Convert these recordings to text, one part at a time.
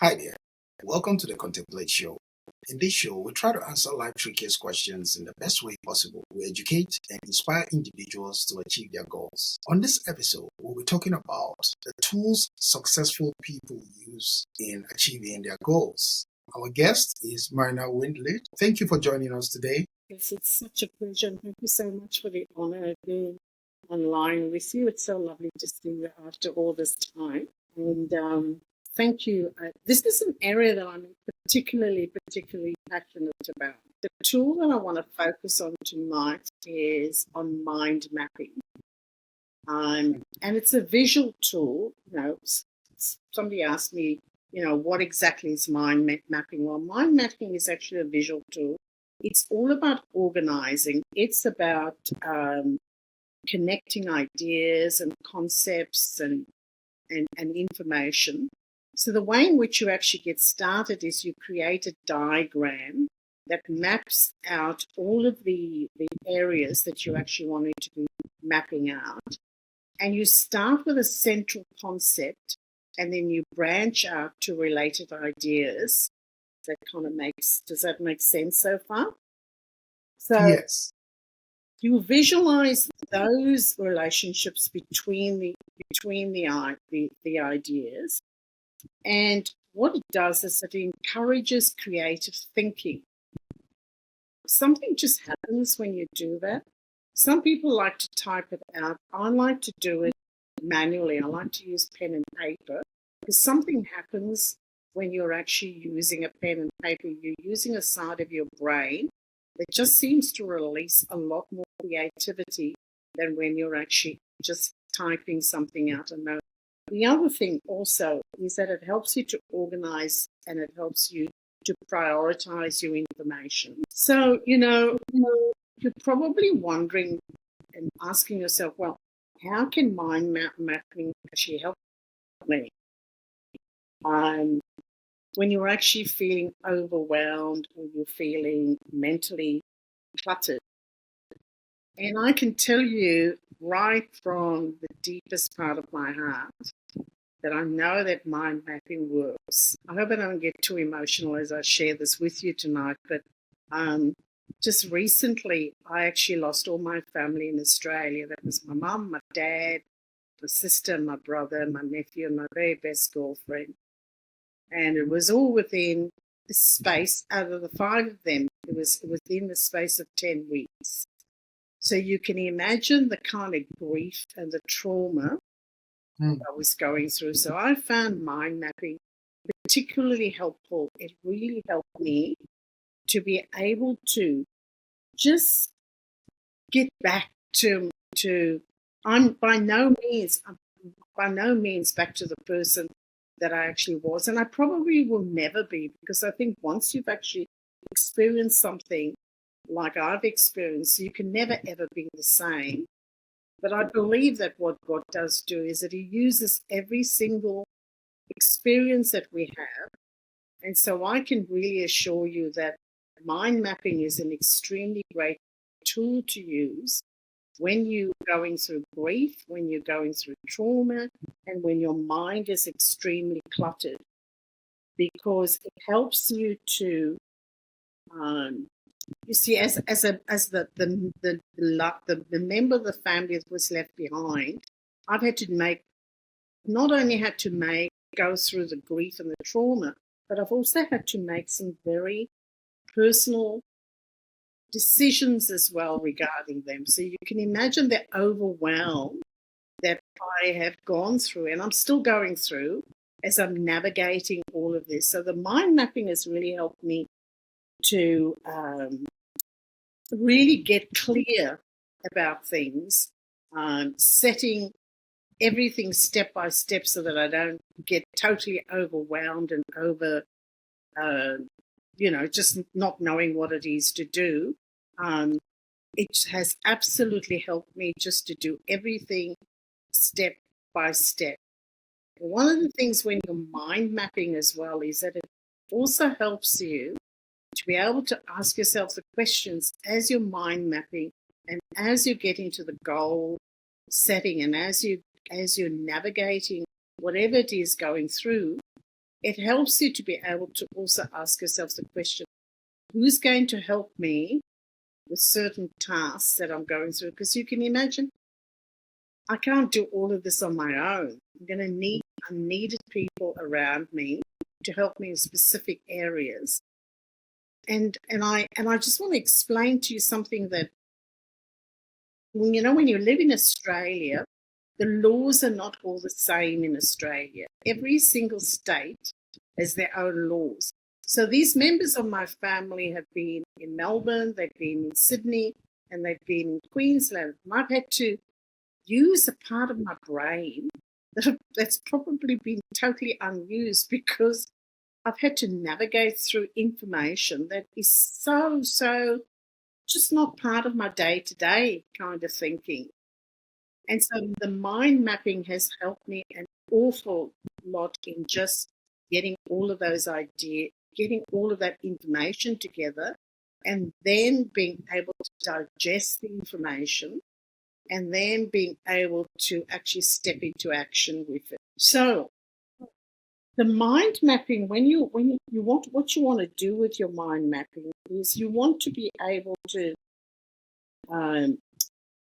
Hi there. Welcome to the Contemplate show. In this show, we try to answer life's trickiest questions in the best way possible. We educate and inspire individuals to achieve their goals. On this episode, we'll be talking about the tools successful people use in achieving their goals. Our guest is Myrna Widlend. Thank you for joining us today. Yes, it's such a pleasure, and thank you so much for the honor of being online with you. It's so lovely to see you after all this time. And thank you. This is an area that I'm particularly passionate about. The tool that I want to focus on tonight is on mind mapping. And it's a visual tool. Somebody asked me, what exactly is mind mapping? Well, mind mapping is actually a visual tool. It's all about organizing. It's about connecting ideas and concepts and information. So the way in which you actually get started is you create a diagram that maps out all of the areas that you actually wanted to be mapping out. And you start with a central concept, and then you branch out to related ideas. Does that make sense so far? So Yes. you visualize those relationships between the ideas, and what it does is it encourages creative thinking. Something just happens when you do that. Some people like to type it out. I like to do it manually. I like to use pen and paper because something happens when you're actually using a pen and paper. You're using a side of your brain that just seems to release a lot more creativity than when you're actually just typing something out. And the other thing also is that it helps you to organize and it helps you to prioritize your information. So, you're probably wondering and asking yourself, well, how can mind mapping actually help me? When you're actually feeling overwhelmed or you're feeling mentally cluttered. And I can tell you right from the deepest part of my heart that I know that mind mapping works. I hope I don't get too emotional as I share this with you tonight, but just recently I actually lost all my family in Australia. That was my mum, my dad, my sister, my brother, my nephew, and my very best girlfriend. And it was all within the space, out of the 5 of them, it was within the space of 10 weeks. So you can imagine the kind of grief and the trauma I was going through. So I found mind mapping particularly helpful. It really helped me to be able to just get back to I'm by no means back to the person that I actually was. And I probably will never be, because I think once you've actually experienced something like I've experienced, you can never, ever be the same. But I believe that what God does do is that He uses every single experience that we have. And so I can really assure you that mind mapping is an extremely great tool to use when you're going through grief, when you're going through trauma, and when your mind is extremely cluttered, because it helps you to, you see, as the member of the family that was left behind, I've had to not only go through the grief and the trauma, but I've also had to make some very personal decisions as well regarding them. So you can imagine the overwhelm that I have gone through, and I'm still going through as I'm navigating all of this. So the mind mapping has really helped me to really get clear about things, setting everything step by step so that I don't get totally overwhelmed and just not knowing what it is to do. It has absolutely helped me just to do everything step by step. One of the things when you're mind mapping as well is that it also helps you to be able to ask yourself the questions as you're mind mapping and as you're getting to the goal setting and as you're navigating whatever it is going through. it helps you to be able to also ask yourself the question, who's going to help me with certain tasks that I'm going through? Because you can imagine, I can't do all of this on my own. I'm going to need unneeded people around me to help me in specific areas. And I just want to explain to you something that when you live in Australia, the laws are not all the same in Australia. Every single state has their own laws. So these members of my family have been in Melbourne, they've been in Sydney, and they've been in Queensland. And I've had to use a part of my brain that's probably been totally unused because I've had to navigate through information that is so just not part of my day-to-day kind of thinking. And so the mind mapping has helped me an awful lot in just getting all of those ideas, getting all of that information together, and then being able to digest the information, and then being able to actually step into action with it. So the mind mapping, when you want, what you want to do with your mind mapping is you want to be able to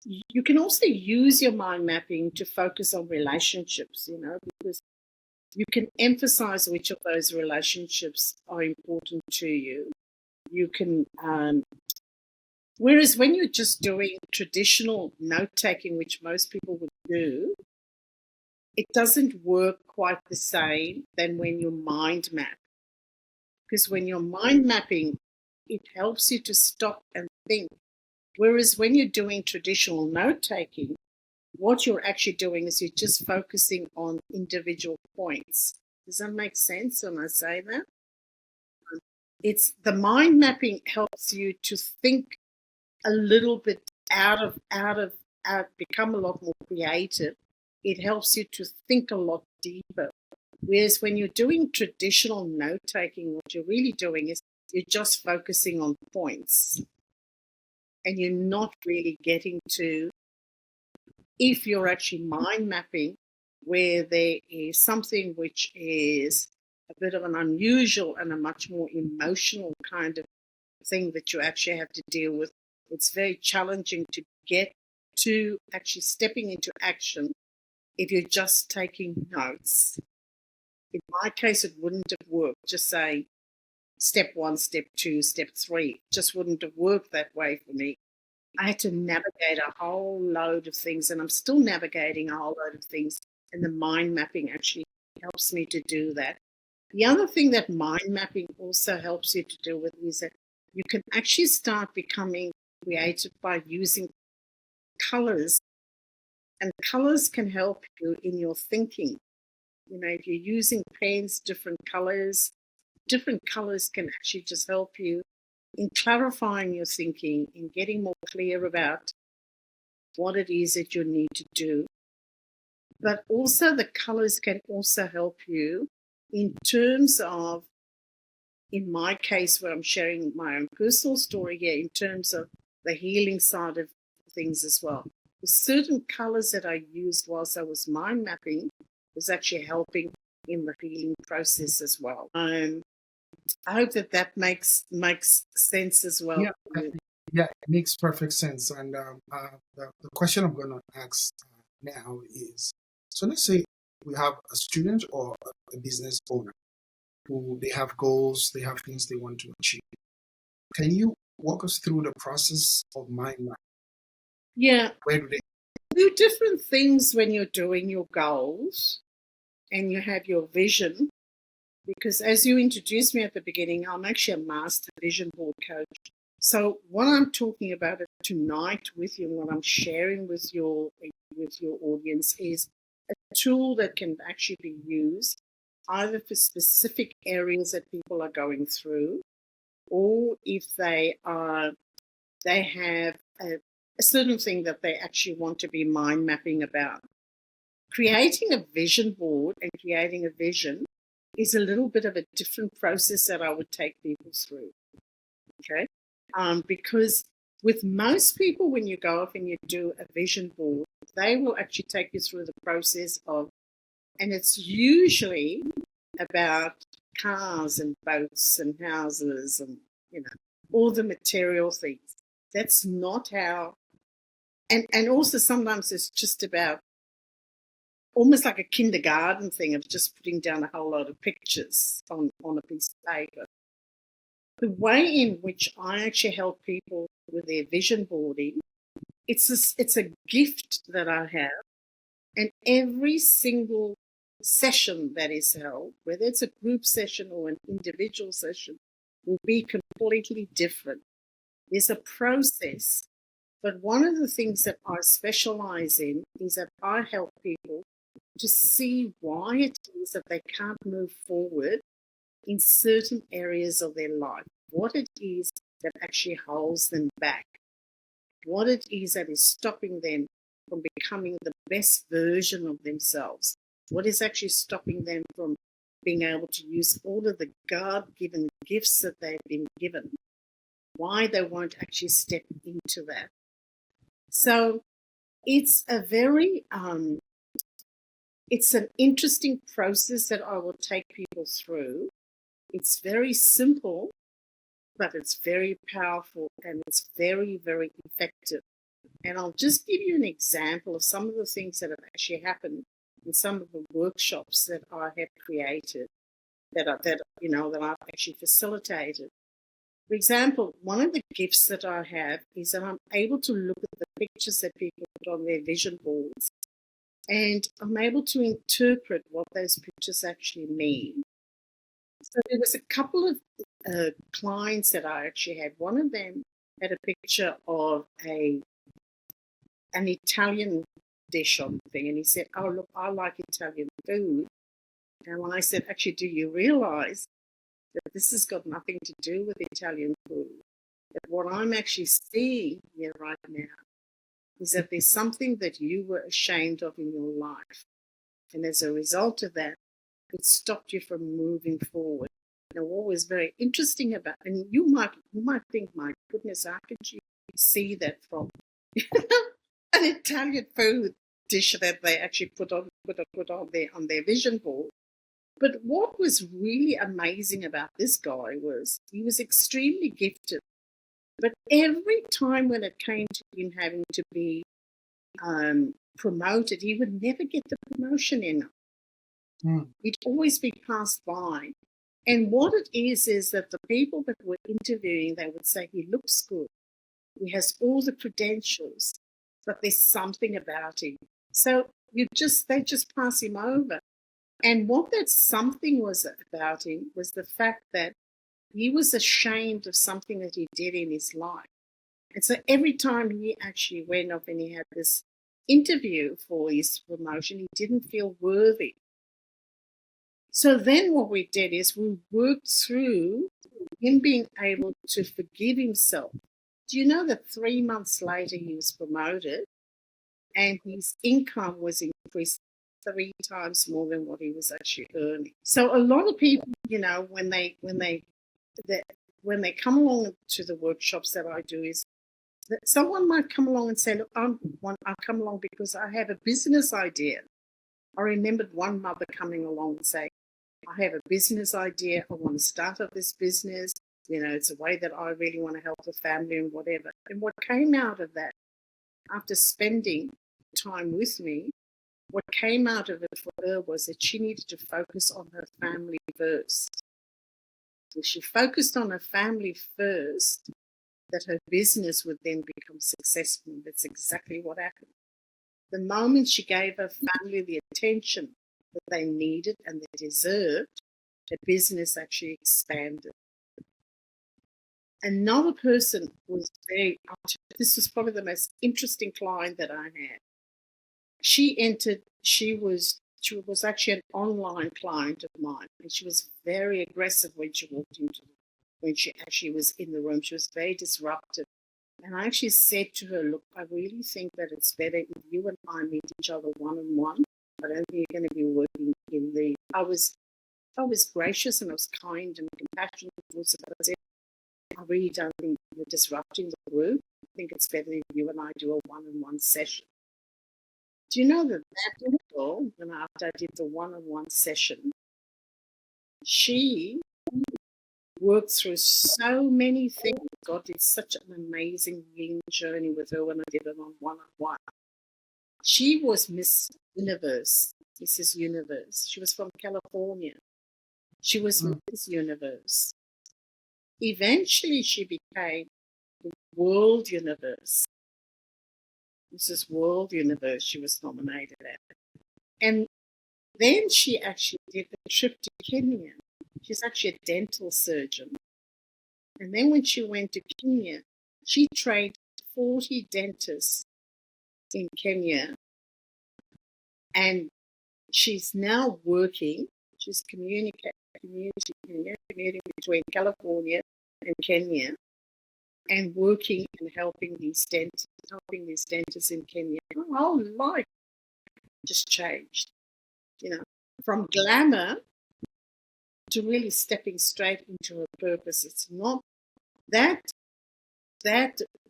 you can also use your mind mapping to focus on relationships, because you can emphasize which of those relationships are important to you. You can, whereas when you're just doing traditional note taking, which most people would do, it doesn't work quite the same than when you mind map. Because when you're mind mapping, it helps you to stop and think. Whereas when you're doing traditional note taking, what you're actually doing is you're just focusing on individual points. Does that make sense when I say that? It's the mind mapping helps you to think a little bit out, become a lot more creative. It helps you to think a lot deeper. Whereas when you're doing traditional note taking, what you're really doing is you're just focusing on points. And you're not really getting to, if you're actually mind mapping, where there is something which is a bit of an unusual and a much more emotional kind of thing that you actually have to deal with, it's very challenging to get to actually stepping into action if you're just taking notes. In my case, it wouldn't have worked. Just say step 1, step 2, step 3. It just wouldn't have worked that way for me. I had to navigate a whole load of things, and I'm still navigating a whole load of things, and the mind mapping actually helps me to do that. The other thing that mind mapping also helps you to do with is that you can actually start becoming creative by using colors, and colors can help you in your thinking. If you're using pens, different colors can actually just help you in clarifying your thinking, in getting more clear about what it is that you need to do. But also the colors can also help you in terms of, in my case, where I'm sharing my own personal story here, in terms of the healing side of things as well. The certain colors that I used whilst I was mind mapping was actually helping in the healing process as well. I hope that makes sense as well. Yeah, it makes perfect sense. And the question I'm going to ask now is, so let's say we have a student or a business owner who they have goals, they have things they want to achieve. Can you walk us through the process of mind map? Yeah. Where do they do different things when you're doing your goals and you have your vision? Because as you introduced me at the beginning, I'm actually a master vision board coach. So what I'm talking about tonight with you, and what I'm sharing with your audience, is a tool that can actually be used either for specific areas that people are going through, or if they have a certain thing that they actually want to be mind mapping about. Creating a vision board and creating a vision is a little bit of a different process that I would take people through. Okay, because with most people, when you go off and you do a vision board, they will actually take you through the process of, and it's usually about cars and boats and houses and, all the material things. That's not how. And also sometimes it's just about almost like a kindergarten thing of just putting down a whole lot of pictures on a piece of paper. The way in which I actually help people with their vision boarding, it's a gift that I have. And every single session that is held, whether it's a group session or an individual session, will be completely different. There's a process. But one of the things that I specialize in is that I help people to see why it is that they can't move forward in certain areas of their life, what it is that actually holds them back, what it is that is stopping them from becoming the best version of themselves, what is actually stopping them from being able to use all of the God-given gifts that they've been given, why they won't actually step into that. So it's a very, it's an interesting process that I will take people through. It's very simple, but it's very powerful and it's very, very effective. And I'll just give you an example of some of the things that have actually happened in some of the workshops that I have created, that I've actually facilitated. For example, one of the gifts that I have is that I'm able to look at the pictures that people put on their vision boards, and I'm able to interpret what those pictures actually mean. So there was a couple of clients that I actually had. One of them had a picture of an Italian dish on the thing, and he said, "Oh, look, I like Italian food." And I said, "Actually, do you realize that this has got nothing to do with Italian food? That what I'm actually seeing here right now is that there's something that you were ashamed of in your life. And as a result of that, it stopped you from moving forward." And what was very interesting about, and you might think, my goodness, how could you see that from an Italian food dish that they actually put on their vision board? But what was really amazing about this guy was he was extremely gifted. But every time when it came to him having to be promoted, he would never get the promotion in. He'd always be passed by. And what it is that the people that were interviewing, they would say, he looks good, he has all the credentials, but there's something about him. So they just pass him over. And what that something was about him was the fact that he was ashamed of something that he did in his life. And so every time he actually went off and he had this interview for his promotion, he didn't feel worthy. So then what we did is we worked through him being able to forgive himself. Do you know that 3 months later he was promoted and his income was increased 3 times more than what he was actually earning? So a lot of people, when they come along to the workshops that I do, is that someone might come along and say, "Look, I come along because I have a business idea." I remembered one mother coming along and saying, "I have a business idea. I want to start up this business. It's a way that I really want to help the family and whatever." And what came out of that, after spending time with me, what came out of it for her was that she needed to focus on her family first. If she focused on her family first, that her business would then become successful. That's exactly what happened. The moment she gave her family the attention that they needed and they deserved, the business actually expanded. Another person was this was probably the most interesting client that I had. She was actually an online client of mine, and she was very aggressive when she actually was in the room. She was very disruptive. And I actually said to her, "Look, I really think that it's better if you and I meet each other one-on-one. I don't think you're going to be working in the..." I was gracious and I was kind and compassionate towards her, but I said, "I really don't think you're disrupting the group. I think it's better if you and I do a one-on-one session." Do you know that girl, when after I did the one-on-one session, she worked through so many things. God did such an amazing healing journey with her when I did it on one-on-one. She was Miss Universe, Mrs. Universe. She was from California. She was Mrs. Universe. Eventually, she became the World Universe. Mrs. World Universe, she was nominated at. And then she actually did the trip to Kenya. She's actually a dental surgeon. And then when she went to Kenya, she trained 40 dentists in Kenya. And she's now working, she's communicating between California and Kenya, and working and helping these dentists in Kenya. Her whole life just changed, from glamour to really stepping straight into her purpose. It's not that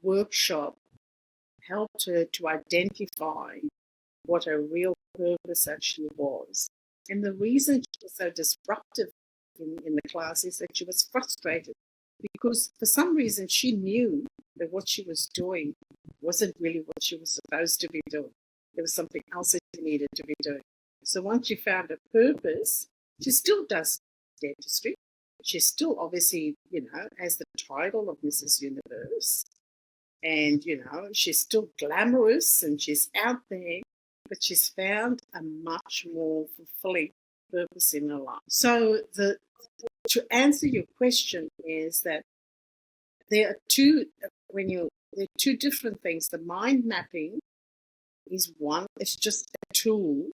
workshop helped her to identify what her real purpose actually was. And the reason she was so disruptive in the class is that she was frustrated because for some reason she knew that what she was doing wasn't really what she was supposed to be doing. There was something else that she needed to be doing. So once she found a purpose, she still does dentistry. She still obviously, has the title of Mrs. Universe. And, she's still glamorous and she's out there, but she's found a much more fulfilling purpose in her life. So to answer your question is that there are two different things. The mind mapping is one, it's just a tool.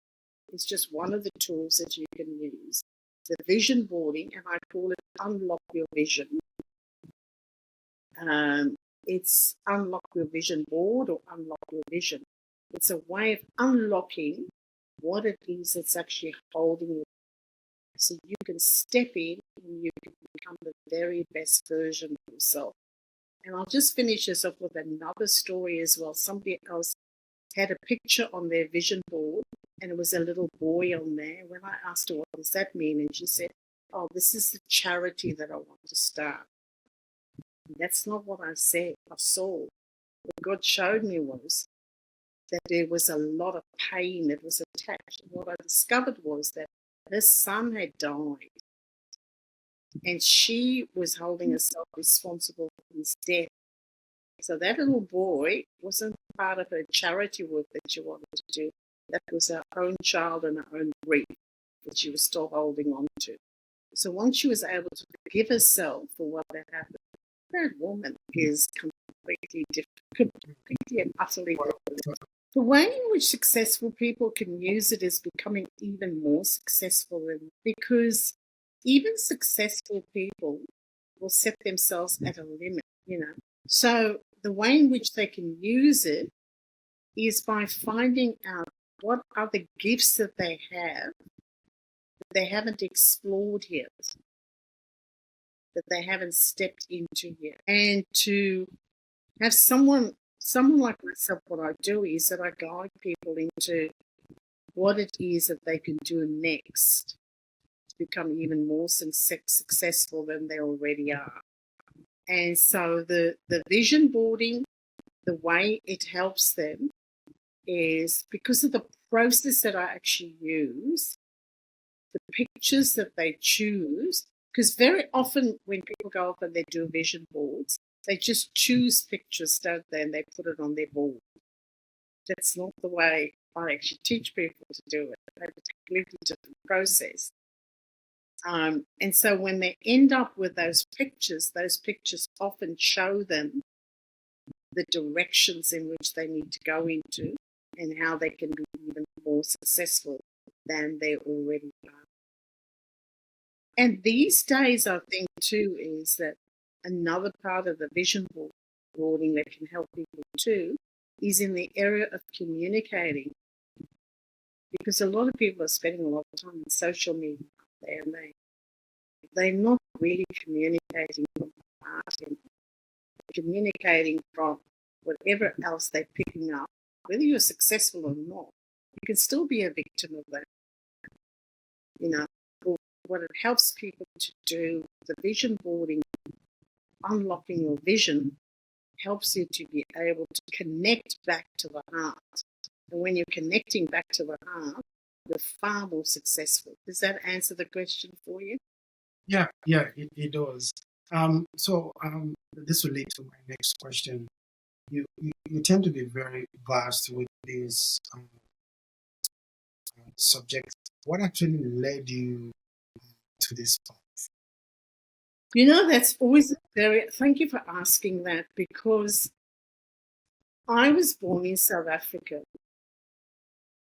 It's just one of the tools that you can use. The vision boarding, and I call it unlock your vision. It's unlock your vision board or unlock your vision. It's a way of unlocking what it is that's actually holding you. So you can step in and you can become the very best version of yourself. And I'll just finish this off with another story as well. Somebody else had a picture on their vision board and it was a little boy on there. When I asked her, what does that mean? And she said, oh, this is the charity that I want to start. And that's not what I said. I saw. What God showed me was that there was a lot of pain that was attached. And what I discovered was that her son had died and she was holding herself responsible for his death. So that little boy wasn't part of her charity work that she wanted to do. That was her own child and her own grief that she was still holding on to. So once she was able to forgive herself for what had happened, that woman is completely different, completely and utterly different. The way in which successful people can use it is becoming even more successful, because even successful people will set themselves at a limit, So the way in which they can use it is by finding out what are the gifts that they have that they haven't explored yet, that they haven't stepped into yet. And to have someone like myself, what I do is that I guide people into what it is that they can do next to become even more successful than they already are. And so the vision boarding, the way it helps them is because of the process that I actually use, the pictures that they choose, because very often when people go off and they do vision boards, they just choose pictures, don't they, and they put it on their board. That's not the way I actually teach people to do it. They have a completely different process. And so when they end up with those pictures often show them the directions in which they need to go into and how they can be even more successful than they already are. And these days, I think, too, is that another part of the vision boarding that can help people, too, is in the area of communicating. Because a lot of people are spending a lot of time on social media there, and they're not really communicating from the heart, and communicating from whatever else they're picking up. Whether you're successful or not, you can still be a victim of that. what it helps people to do, the vision boarding, unlocking your vision, helps you to be able to connect back to the heart. And when you're connecting back to the heart, you're far more successful. Does that answer the question for you? Yeah, it does. This will lead to my next question. You tend to be very vast with this subject. What actually led you to this path? That's always thank you for asking that, because I was born in South Africa.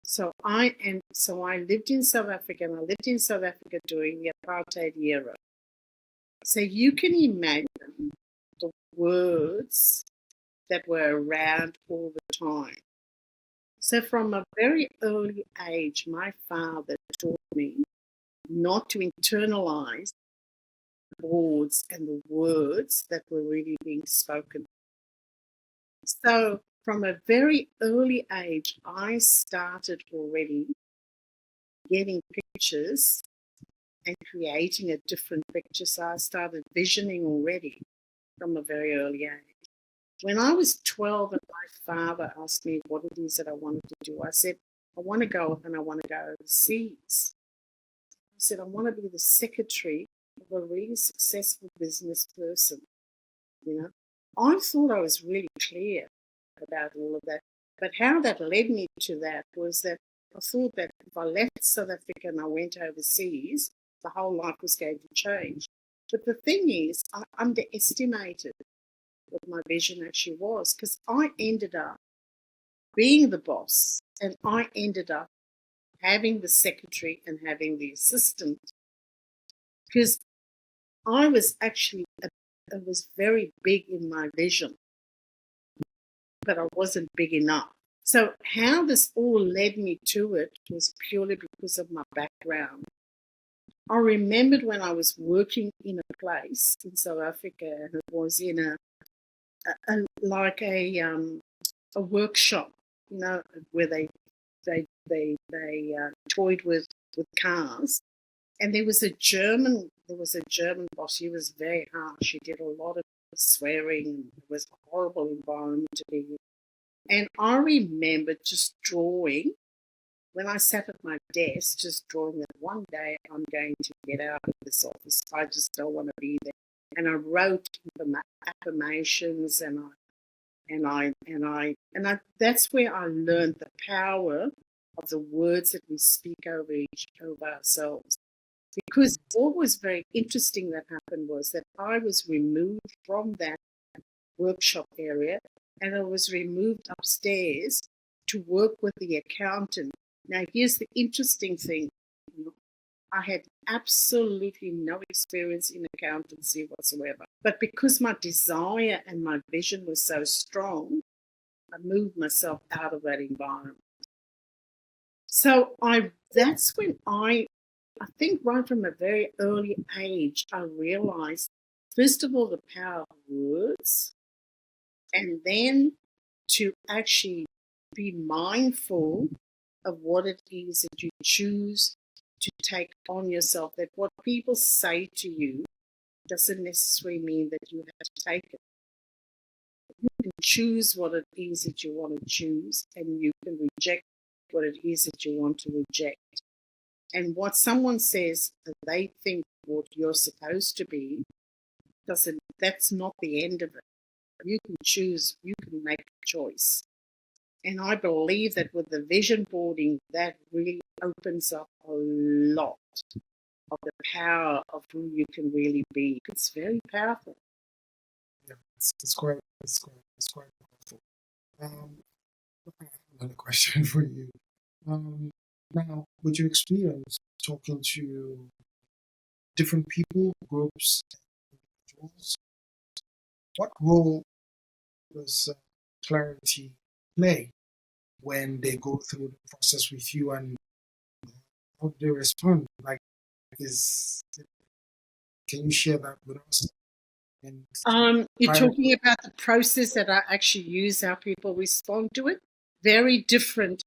So I lived in South Africa, and I lived in South Africa during the apartheid era. So you can imagine the words that were around all the time. So from a very early age, my father taught me not to internalize the words and the words that were really being spoken. So from a very early age, I started already getting pictures and creating a different picture. So I started visioning already from a very early age. When I was 12 and my father asked me what it is that I wanted to do, I said, I want to go and I want to go overseas. I said, I want to be the secretary of a really successful business person. I thought I was really clear about all of that. But how that led me to that was that I thought that if I left South Africa and I went overseas, the whole life was going to change. But the thing is, I underestimated what my vision actually was, because I ended up being the boss, and I ended up having the secretary and having the assistant, because I was very big in my vision, but I wasn't big enough. So how this all led me to it was purely because of my background. I remembered when I was working in a place in South Africa, and it was in a workshop, where they toyed with cars. And there was a German boss. He was very harsh. He did a lot of swearing. It was a horrible environment to be in. And I remember just drawing, when I sat at my desk, just drawing that one day I'm going to get out of this office. I just don't want to be there. And I wrote affirmations, and that's where I learned the power of the words that we speak over ourselves. Because what was very interesting that happened was that I was removed from that workshop area, and I was removed upstairs to work with the accountant. Now, here's the interesting thing. I had absolutely no experience in accountancy whatsoever. But because my desire and my vision was so strong, I moved myself out of that environment. So that's when I think right from a very early age, I realized, first of all, the power of words, and then to actually be mindful of what it is that you choose to take on yourself, that what people say to you doesn't necessarily mean that you have to take it. You can choose what it is that you want to choose, and you can reject what it is that you want to reject. And what someone says that they think what you're supposed to be, that's not the end of it. You can choose, you can make a choice. And I believe that with the vision boarding, that really opens up a lot of the power of who you can really be. It's very powerful. Yeah, it's quite powerful. I have another question for you. Now, with your experience talking to different people, groups, individuals, what role does clarity play when they go through the process with you, and how do they respond? Can you share that with us? You're talking about the process that I actually use, how people respond to it. Very different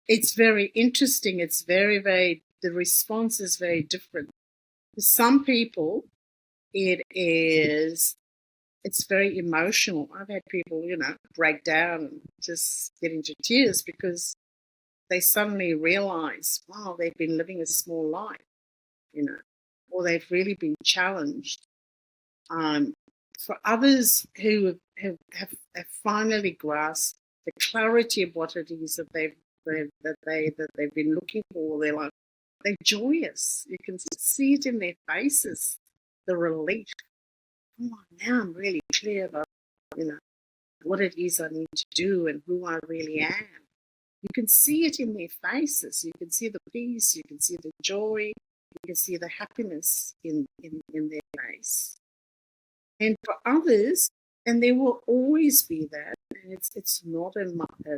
It's very interesting. It's very, very the response is very different. For some people, it's very emotional. I've had people, break down and just get into tears because they suddenly realize, wow, they've been living a small life, or they've really been challenged. For others who have finally grasped the clarity of what it is that they've been looking for, they're joyous. You can see it in their faces, the relief. Oh, now I'm really clear about, what it is I need to do and who I really am. You can see it in their faces. You can see the peace. You can see the joy. You can see the happiness in their face. And for others, and there will always be that, and it's not a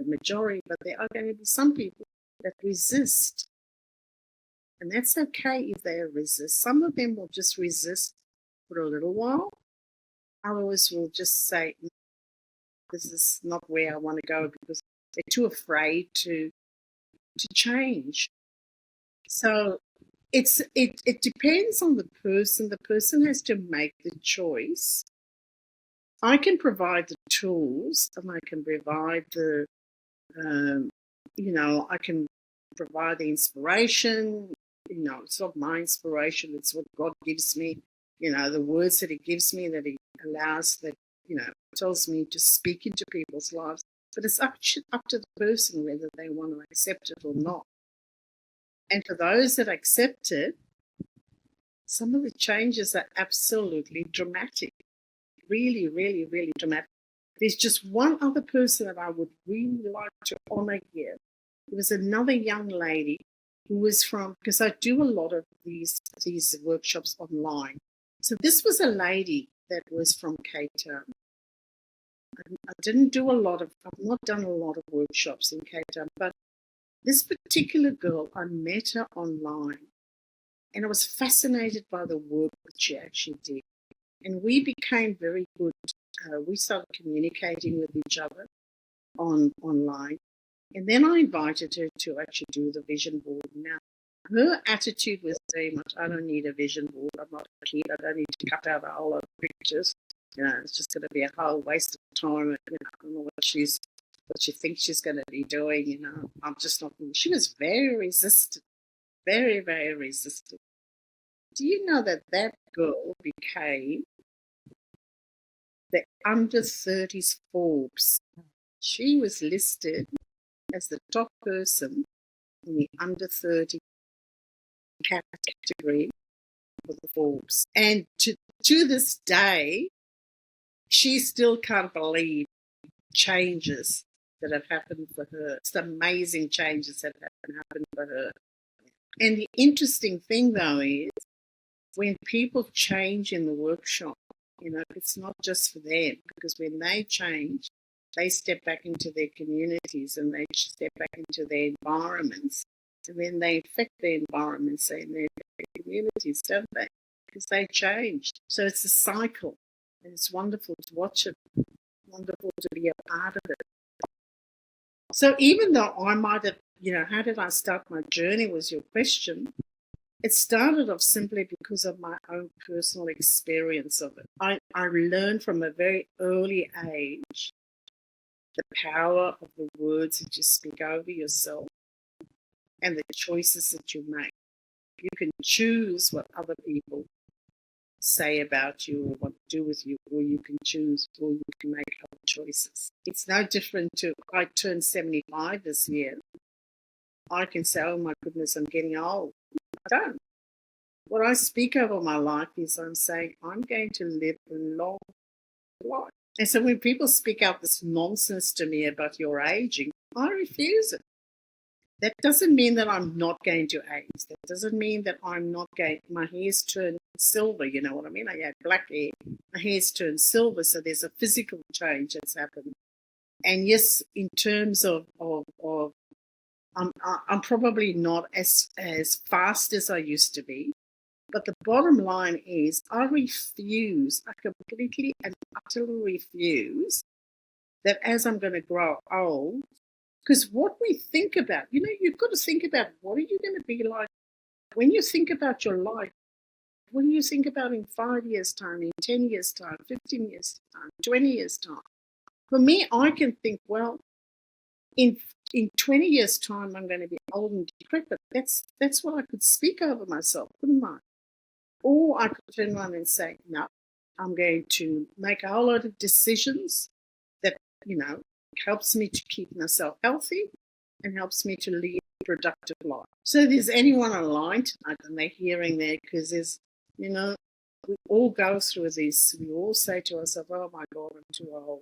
majority, but there are going to be some people that resist. And that's okay if they resist. Some of them will just resist for a little while. Others will just say, this is not where I want to go, because they're too afraid to change. So it depends on the person. The person has to make the choice. I can provide the tools, and I can provide I can provide the inspiration. It's not my inspiration. It's what God gives me. The words that He gives me, that He allows, that tells me to speak into people's lives. But it's up to the person whether they want to accept it or not. And for those that accept it, some of the changes are absolutely dramatic. Really, really, really dramatic. There's just one other person that I would really like to honor here. It was another young lady who was because I do a lot of these workshops online. So this was a lady that was from Cape Town. I've not done a lot of workshops in Cape Town, but this particular girl, I met her online, and I was fascinated by the work that she actually did. And we became very good. We started communicating with each other online. And then I invited her to actually do the vision board. Now, her attitude was very much, I don't need a vision board. I'm not a kid. I don't need to cut out a whole lot of pictures. It's just going to be a whole waste of time. I don't know what she thinks she's going to be doing. I'm just not. She was very resistant, very, very resistant. Do you know that girl became the under 30s Forbes? She was listed as the top person in the under 30 category for the Forbes. And to this day, she still can't believe changes that have happened for her. It's amazing changes that have happened for her. And the interesting thing, though, is when people change in the workshop, it's not just for them, because when they change, they step back into their communities and they step back into their environments, and then they affect their environments and their communities, don't they? Because they changed. So it's a cycle, and it's wonderful to watch it, wonderful to be a part of it. So even though I might have, how did I start my journey was your question. It started off simply because of my own personal experience of it. I learned from a very early age the power of the words that you speak over yourself and the choices that you make. You can choose what other people say about you or what to do with you, or you can choose, or you can make other choices. It's no different I turned 75 this year. I can say, oh my goodness, I'm getting old. I don't. What I speak over my life is I'm saying I'm going to live a long life. And so when people speak out this nonsense to me about your aging, I refuse it. That doesn't mean that I'm not going to age. That doesn't mean that I'm not going, my hair's turned silver, you know what I mean? I had black hair, my hair's turned silver, so there's a physical change that's happened. And yes, in terms of I'm probably not as fast as I used to be, but the bottom line is I completely and utterly refuse that as I'm going to grow old, because what we think about, you've got to think about what are you going to be like when you think about your life, when you think about in 5 years' time, in 10 years' time, 15 years' time, 20 years' time, for me, I can think, well, in 20 years' time, I'm going to be old and decrepit. That's what I could speak over myself, couldn't I? Or I could turn around and say, no, I'm going to make a whole lot of decisions that, helps me to keep myself healthy and helps me to lead a productive life. So if there's anyone online tonight and they're hearing there, because we all go through this. We all say to ourselves, oh my God, I'm too old.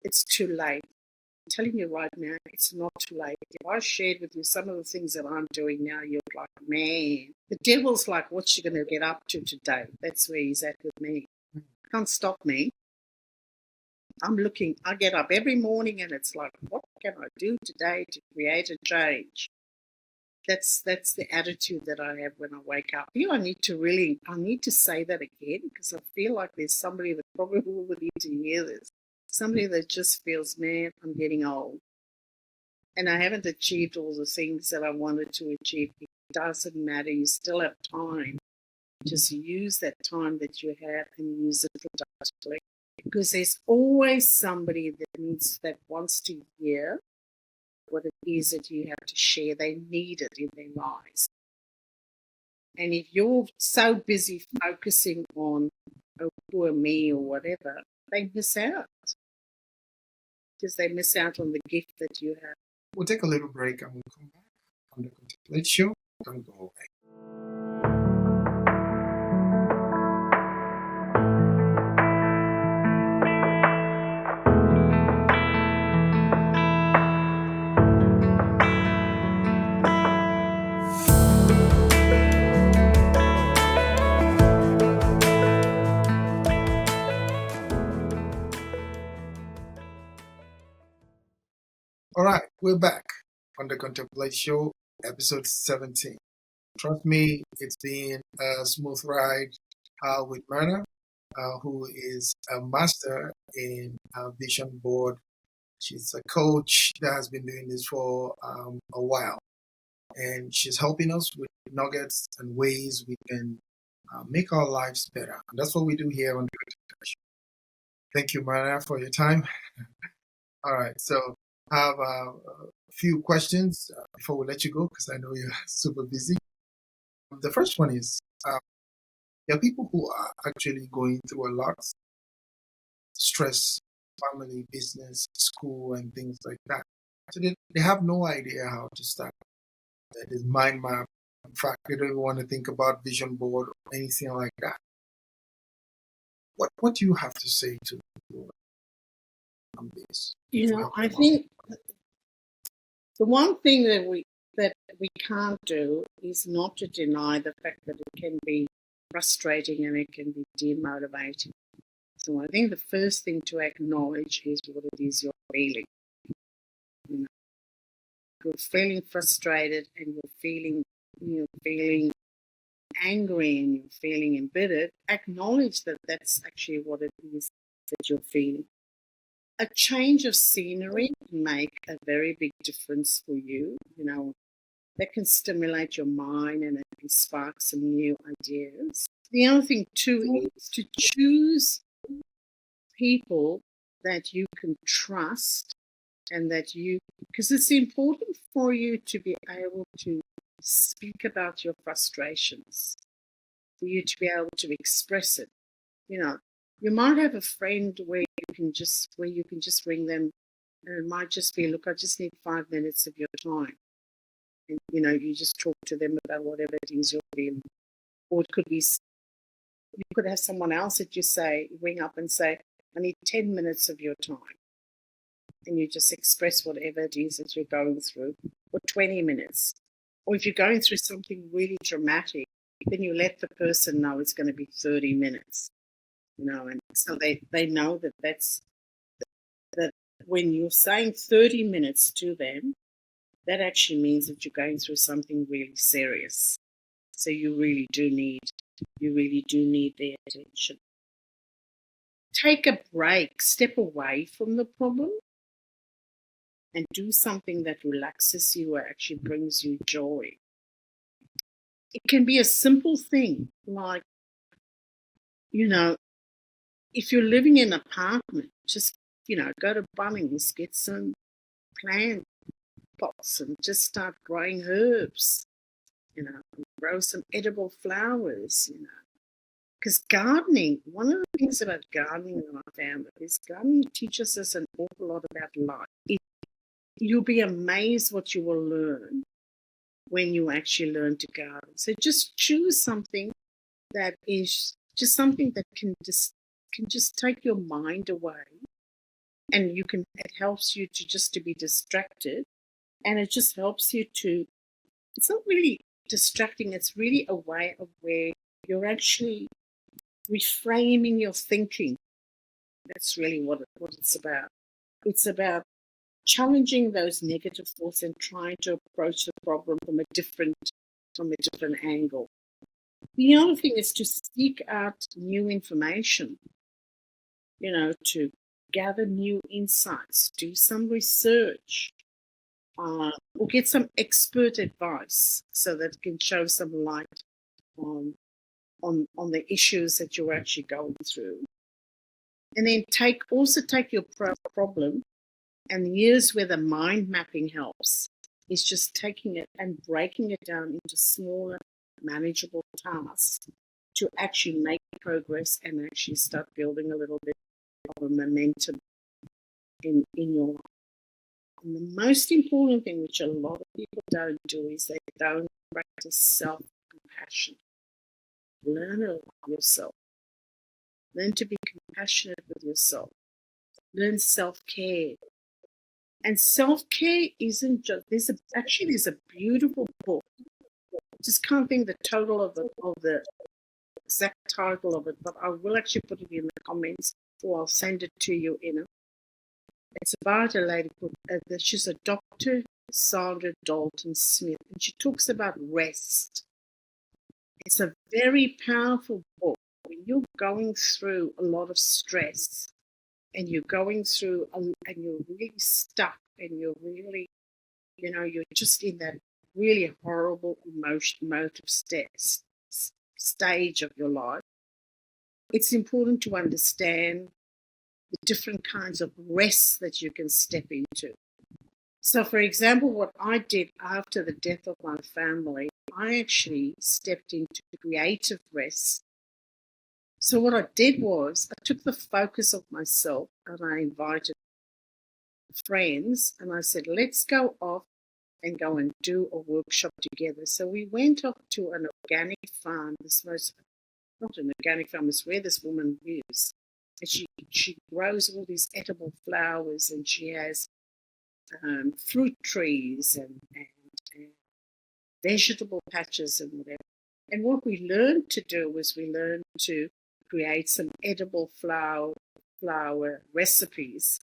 It's too late. I'm telling you right now, it's not too late. If I shared with you some of the things that I'm doing now, you're like, man, the devil's like, what's she going to get up to today? That's where he's at with me. Can't stop me. I get up every morning and it's like, what can I do today to create a change? That's the attitude that I have when I wake up. I need to say that again because I feel like there's somebody that probably would need to hear this. Somebody that just feels, man, I'm getting old. And I haven't achieved all the things that I wanted to achieve. It doesn't matter. You still have time. Just use that time that you have and use it productively. Because there's always somebody that wants to hear what it is that you have to share. They need it in their lives. And if you're so busy focusing on, oh, poor me or whatever, they miss out. Because they miss out on the gift that you have. We'll take a little break and we'll come back on the Contemplate Show. Don't go away. All right, we're back on the Contemplate Show, episode 17. Trust me, it's been a smooth ride with Myrna, who is a master in vision board. She's a coach that has been doing this for a while, and she's helping us with nuggets and ways we can make our lives better. And that's what we do here on the Contemplate Show. Thank you, Myrna, for your time. All right, so I have a few questions before we let you go because I know you're super busy. The first one is there are people who are actually going through a lot of stress, family, business, school, and things like that. So they have no idea how to start. That is mind map. In fact, they don't even want to think about vision board or anything like that. What do you have to say to people on this? I think the one thing that we can't do is not to deny the fact that it can be frustrating and it can be demotivating. So I think the first thing to acknowledge is what it is you're feeling. You're feeling frustrated and you're feeling angry and you're feeling embittered. Acknowledge that that's actually what it is that you're feeling. A change of scenery can make a very big difference for you. That can stimulate your mind and it can spark some new ideas. The other thing too is to choose people that you can trust and because it's important for you to be able to speak about your frustrations, for you to be able to express it. You might have a friend where you can just ring them, and it might just be, look, I just need 5 minutes of your time. And, you just talk to them about whatever it is you're feeling. Or it could be, you could have someone else that you ring up and say, I need 10 minutes of your time. And you just express whatever it is that you're going through, or 20 minutes. Or if you're going through something really dramatic, then you let the person know it's going to be 30 minutes. And so they know that when you're saying 30 minutes to them, that actually means that you're going through something really serious. So you really do need their attention. Take a break, step away from the problem and do something that relaxes you or actually brings you joy. it can be a simple thing like, if you're living in an apartment, just, go to Bunnings, get some plant pots and just start growing herbs, grow some edible flowers, Because gardening, one of the things about gardening that I found is gardening teaches us an awful lot about life. You'll be amazed what you will learn when you actually learn to garden. So just choose something that is just something that can just take your mind away, and it helps you to be distracted, and it just helps you to. It's not really distracting. It's really a way of where you're actually reframing your thinking. That's really what it's about. It's about challenging those negative thoughts and trying to approach the problem from a different angle. The other thing is to seek out new information, to gather new insights, do some research, or get some expert advice so that it can show some light on the issues that you're actually going through. And then take your problem, and here's where the mind mapping helps, is just taking it and breaking it down into smaller, manageable tasks to actually make progress and actually start building a little bit of a momentum in your life. And the most important thing, which a lot of people don't do, is they don't practice self-compassion. Learn to love yourself. Learn to be compassionate with yourself. Learn self-care. And self-care isn't just, there's a beautiful book. Just can't think the total of the exact title of it, but I will actually put it in the comments, or I'll send it to you in it. It's about a lady called, she's a Dr. Sandra Dalton Smith, and she talks about rest. It's a very powerful book. When you're going through a lot of stress, and you're going through, and you're really stuck, and you're really, you're just in that really horrible emotive stage of your life, it's important to understand the different kinds of rest that you can step into. So, for example, what I did after the death of my family, I actually stepped into creative rest. So what I did was I took the focus of myself and I invited friends, and I said, let's go off and go and do a workshop together. So we went off to an organic farm. Not an organic farm, it's where this woman lives. And she grows all these edible flowers, and she has fruit trees and vegetable patches and whatever. And what we learned to do was we learned to create some edible flower recipes.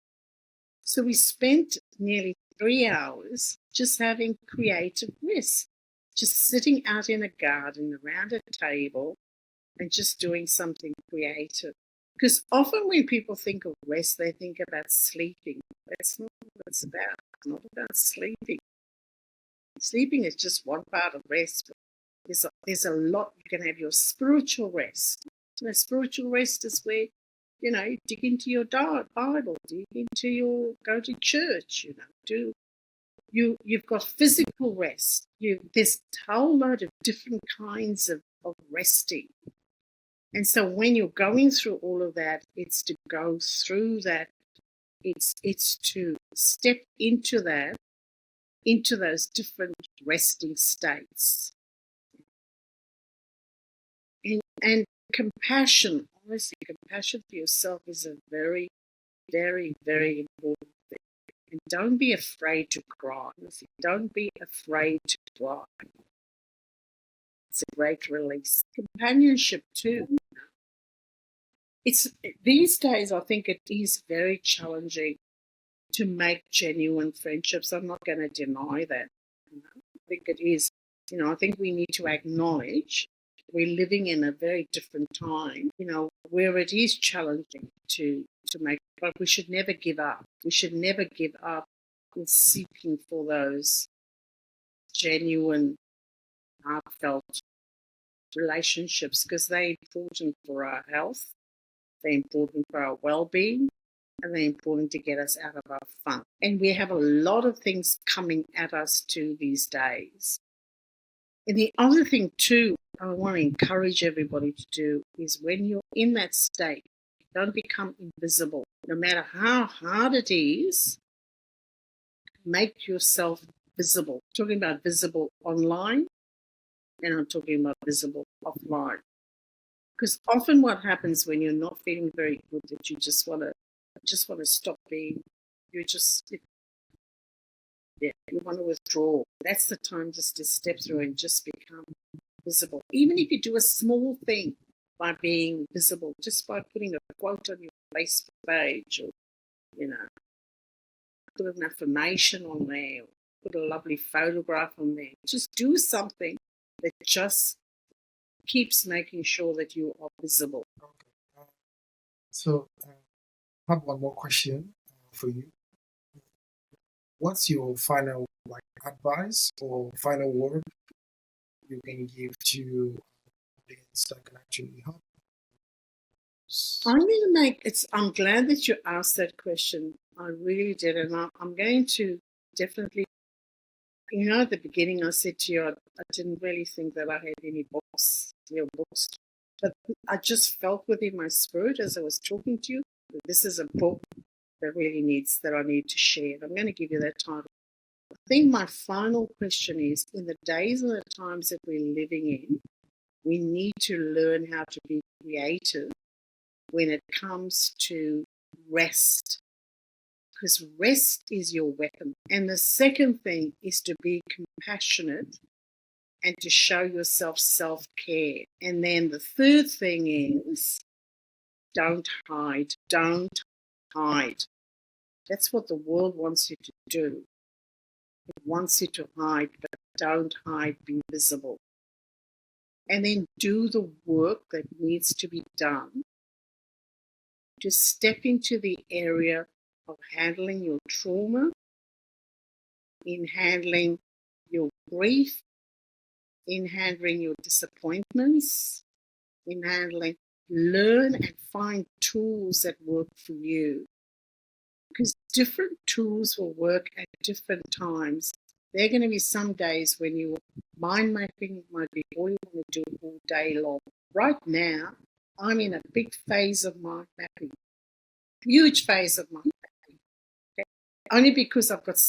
So we spent nearly 3 hours just having creative rest, just sitting out in a garden around a table and just doing something creative. Because often when people think of rest, they think about sleeping. That's not what it's about. It's not about sleeping. Sleeping is just one part of rest. There's a lot. You can have your spiritual rest. Spiritual rest is where, you dig into your Bible, go to church, you've got physical rest. There's a whole load of different kinds of resting. And so when you're going through all of that, it's to go through that. It's to step into those different resting states. And compassion, honestly, compassion for yourself is a very, very, very important thing. And don't be afraid to cry. Don't be afraid to cry. It's a great release. Companionship too. These days, I think it is very challenging to make genuine friendships. I'm not going to deny that. I think it is. I think we need to acknowledge we're living in a very different time, where it is challenging to make, but we should never give up. We should never give up in seeking for those genuine, heartfelt relationships because they're important for our health, they're important for our well-being, and they're important to get us out of our funk. And we have a lot of things coming at us too these days. And the other thing too, I want to encourage everybody to do is when you're in that state, don't become invisible. No matter how hard it is, make yourself visible. I'm talking about visible online, and I'm talking about visible offline. Because often what happens when you're not feeling very good, that you just want to stop being, you want to withdraw. That's the time just to step through and just become visible. Even if you do a small thing by being visible, just by putting a quote on your Facebook page, or put an affirmation on there, or put a lovely photograph on there. Just do something that just keeps making sure that you are visible. Okay. So I have one more question for you. What's your final advice or final word you can give to audience that can actually help? I'm glad that you asked that question. I really did, and I'm going to definitely. At the beginning, I said to you, I didn't really think that I had any real books, but I just felt within my spirit as I was talking to you that this is a book that I need to share. I'm going to give you that title. I think my final question is, in the days and the times that we're living in, we need to learn how to be creative when it comes to rest, because rest is your weapon. And the second thing is to be compassionate and to show yourself self-care. And then the third thing is don't hide. Don't hide. That's what the world wants you to do. It wants you to hide, but don't hide, be visible. And then do the work that needs to be done to step into the area of handling your trauma, in handling your grief, in handling your disappointments, learn and find tools that work for you. Because different tools will work at different times. There are going to be some days when your mind mapping might be all you want to do all day long. Right now, I'm in a big phase of mind mapping, huge phase of mind mapping. Okay? Only because I've got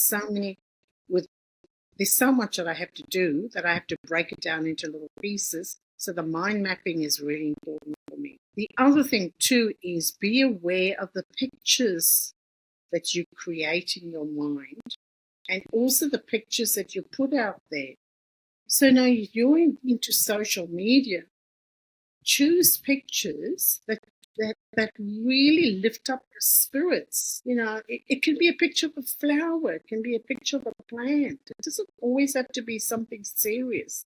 there's so much that I have to do that I have to break it down into little pieces. So the mind mapping is really important for me. The other thing too is be aware of the pictures that you create in your mind, and also the pictures that you put out there. So now if you're into social media, choose pictures that really lift up your spirits. It can be a picture of a flower, it can be a picture of a plant. It doesn't always have to be something serious.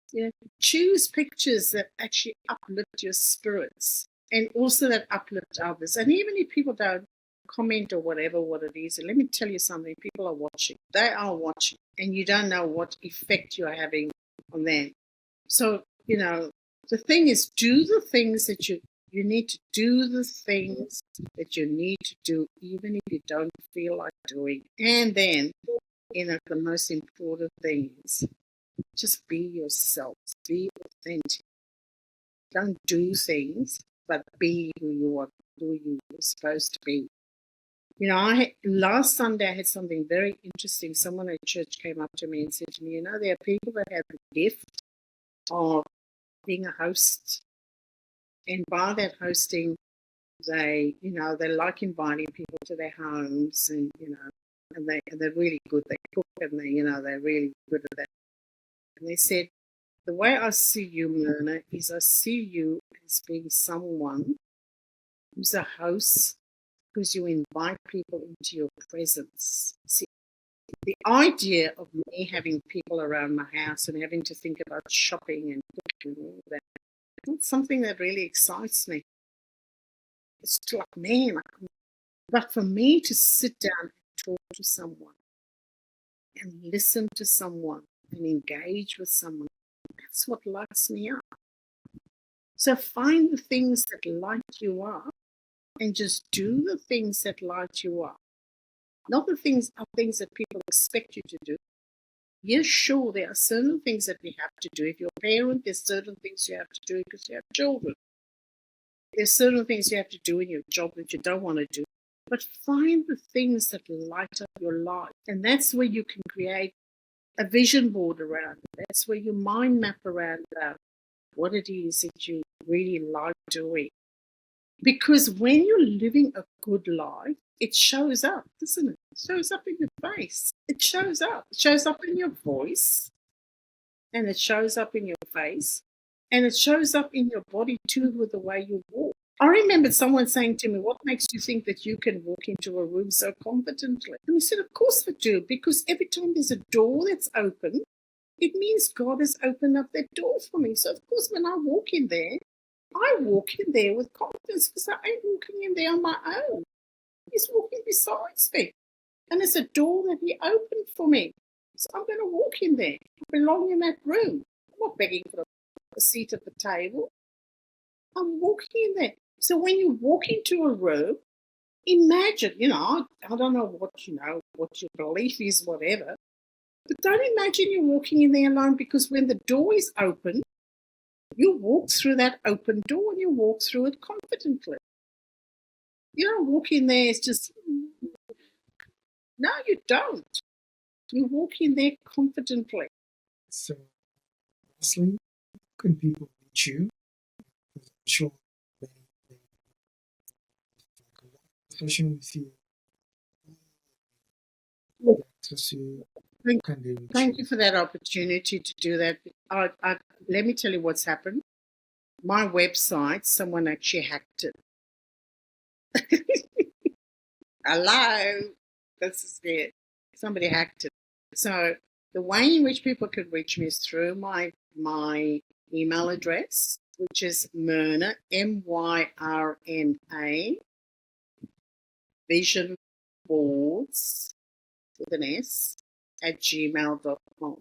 Choose pictures that actually uplift your spirits and also that uplift others. And even if people don't comment or whatever what it is, and let me tell you something, people are watching. They are watching, and you don't know what effect you're having on them. So, the thing is, do the things that you need to do, the things that you need to do, even if you don't feel like doing. And then, the most important thing is just be yourself, be authentic. Don't do things, but be who you're supposed to be. Last Sunday I had something very interesting. Someone at church came up to me and said to me, there are people that have the gift of being a host. And by that hosting, they like inviting people to their homes, and they're really good. They cook, and they're really good at that. And they said, the way I see you, Myrna, is I see you as being someone who's a host, because you invite people into your presence. See, the idea of me having people around my house and having to think about shopping and cooking and all that, that's something that really excites me. It's like, man, but for me to sit down and talk to someone and listen to someone and engage with someone, that's what lights me up. So find the things that light you up and just do the things that light you up. Not the things that people expect you to do. Yes, sure, there are certain things that we have to do. If you're a parent, there's certain things you have to do because you have children. There's certain things you have to do in your job that you don't want to do. But find the things that light up your life. And that's where you can create a vision board around it. That's where you mind map around about what it is that you really like doing. Because when you're living a good life, it shows up, doesn't it? It shows up in your face. It shows up. It shows up in your voice. And it shows up in your face. And it shows up in your body too with the way you walk. I remember someone saying to me, what makes you think that you can walk into a room so confidently? And I said, of course I do, because every time there's a door that's open, it means God has opened up that door for me. So, of course, when I walk in there, I walk in there with confidence because I ain't walking in there on my own. He's walking besides me. And it's a door that he opened for me. So I'm going to walk in there. I belong in that room. I'm not begging for a seat at the table. I'm walking in there. So when you walk into a room, imagine, I don't know what your belief is, whatever, but don't imagine you're walking in there alone, because when the door is open, you walk through that open door and you walk through it confidently. You don't walk in there, it's just, no, you don't. You walk in there confidently. So, lastly, how can people reach you? I'm sure they especially with you. Thank you for that opportunity to do that. Let me tell you what's happened. My website, someone actually hacked it. Hello, that's scary. Somebody hacked it. So the way in which people could reach me is through my email address, which is Myrna, Myrna, vision boards with an S at gmail.com.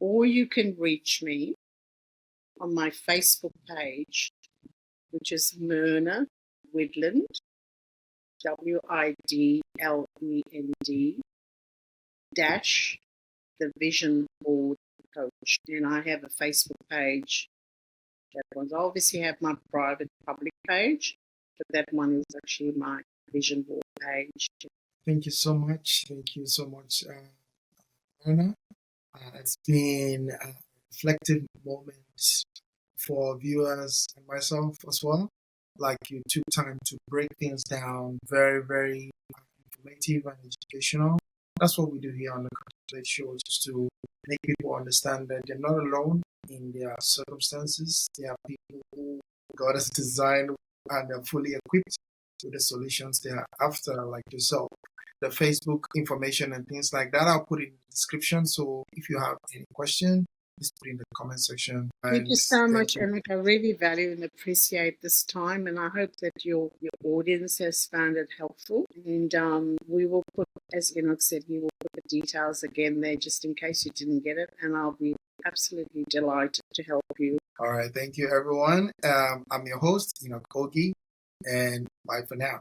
Or you can reach me on my Facebook page, which is Myrna Widlend, WIDLEND dash the Vision Board Coach. And I have a Facebook page. That one's obviously have my private public page, but that one is actually my Vision Board page. Thank you so much. Thank you so much, Anna. It's been a reflective moment for viewers and myself as well. Like, you took time to break things down, very, very informative and educational. That's what we do here on the Contemplate Show, just to make people understand that they're not alone in their circumstances. There are people who God has designed and are fully equipped with the solutions they are after, like yourself. The Facebook information and things like that, I'll put in the description. So if you have any question, please put in the comment section. Thank you so much, Enoch. I really value and appreciate this time, and I hope that your audience has found it helpful. And we will put, as Enoch said, he will put the details again there just in case you didn't get it, and I'll be absolutely delighted to help you. All right. Thank you, everyone. I'm your host, Enoch Kogi, and bye for now.